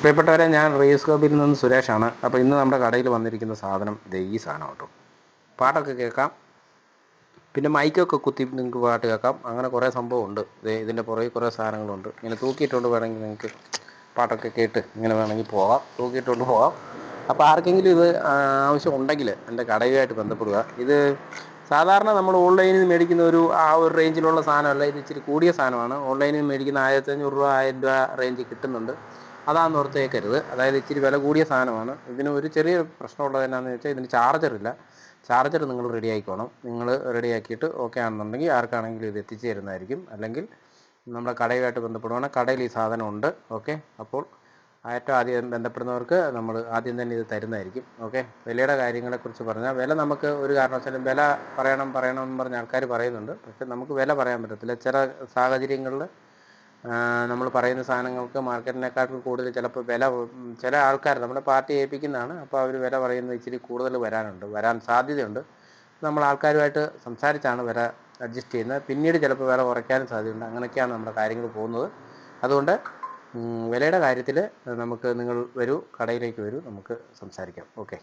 പ്രിയപ്പെട്ടവരെ, ഞാൻ റീസ്കോപ്പിൽ നിന്ന് സുരേഷാണ്. അപ്പോൾ ഇന്ന് നമ്മുടെ കടയിൽ വന്നിരിക്കുന്ന സാധനം ഈ സാധനം കേട്ടോ. പാട്ടൊക്കെ കേൾക്കാം, പിന്നെ മൈക്കൊക്കെ കുത്തി നിങ്ങൾക്ക് പാട്ട് കേൾക്കാം. അങ്ങനെ കുറേ സംഭവമുണ്ട്. ഇതിൻ്റെ പുറകിൽ കുറേ സാധനങ്ങളുണ്ട്. ഇങ്ങനെ തൂക്കിയിട്ടുകൊണ്ട് വേണമെങ്കിൽ നിങ്ങൾക്ക് പാട്ടൊക്കെ കേട്ട് ഇങ്ങനെ വേണമെങ്കിൽ പോകാം, തൂക്കിയിട്ടുകൊണ്ട് പോകാം. അപ്പോൾ ആർക്കെങ്കിലും ഇത് ആവശ്യം ഉണ്ടെങ്കിൽ എൻ്റെ കടയുമായിട്ട് ബന്ധപ്പെടുക. ഇത് സാധാരണ നമ്മൾ ഓൺലൈനിൽ നിന്ന് മേടിക്കുന്ന ആ ഒരു റേഞ്ചിലുള്ള സാധനമല്ല. ഇത് ഇച്ചിരി കൂടിയ സാധനമാണ്. ഓൺലൈനിൽ നിന്ന് മേടിക്കുന്ന 1500 രൂപ 1000 രൂപ റേഞ്ച് കിട്ടുന്നുണ്ട്. അതാണെന്ന് ഓർത്തേക്കരുത്. അതായത് ഇച്ചിരി വില കൂടിയ സാധനമാണ്. ഇതിന് ഒരു ചെറിയ പ്രശ്നമുള്ളത് എന്നാന്ന് വെച്ചാൽ ഇതിന് ചാർജറില്ല. ചാർജർ നിങ്ങൾ റെഡി ആക്കിക്കോണം. നിങ്ങൾ റെഡിയാക്കിയിട്ട് ഓക്കെ ആണെന്നുണ്ടെങ്കിൽ ആർക്കാണെങ്കിലും ഇത് എത്തിച്ചു തരുന്നതായിരിക്കും. അല്ലെങ്കിൽ നമ്മുടെ കടയുമായിട്ട് ബന്ധപ്പെടുവാണെങ്കിൽ കടയിൽ ഈ സാധനം ഉണ്ട്. ഓക്കെ, അപ്പോൾ ഏറ്റവും ആദ്യം ബന്ധപ്പെടുന്നവർക്ക് നമ്മൾ ആദ്യം തന്നെ ഇത് തരുന്നതായിരിക്കും. ഓക്കെ, വിലയുടെ കാര്യങ്ങളെക്കുറിച്ച് പറഞ്ഞാൽ വില നമുക്ക് ഒരു കാരണവശാലും വില പറയണമെന്ന് പറഞ്ഞ ആൾക്കാർ പറയുന്നുണ്ട്. പക്ഷെ നമുക്ക് വില പറയാൻ പറ്റത്തില്ല. ചില സാഹചര്യങ്ങളിൽ നമ്മൾ പറയുന്ന സാധനങ്ങൾക്ക് മാർക്കറ്റിനെക്കാട്ടും കൂടുതൽ ചിലപ്പോൾ വില ചില ആൾക്കാർ നമ്മുടെ പാർട്ടി ഏൽപ്പിക്കുന്നതാണ്. അപ്പോൾ അവർ വില പറയുന്നത് ഇച്ചിരി കൂടുതൽ വരാൻ സാധ്യതയുണ്ട്. നമ്മൾ ആൾക്കാരുമായിട്ട് സംസാരിച്ചാണ് വില അഡ്ജസ്റ്റ് ചെയ്യുന്നത്. പിന്നീട് ചിലപ്പോൾ വില കുറയ്ക്കാനും സാധ്യതയുണ്ട്. അങ്ങനെയൊക്കെയാണ് നമ്മുടെ കാര്യങ്ങൾ പോകുന്നത്. അതുകൊണ്ട് വിലയുടെ കാര്യത്തിൽ നിങ്ങൾ വരൂ, കടയിലേക്ക് വരൂ, നമുക്ക് സംസാരിക്കാം. ഓക്കെ.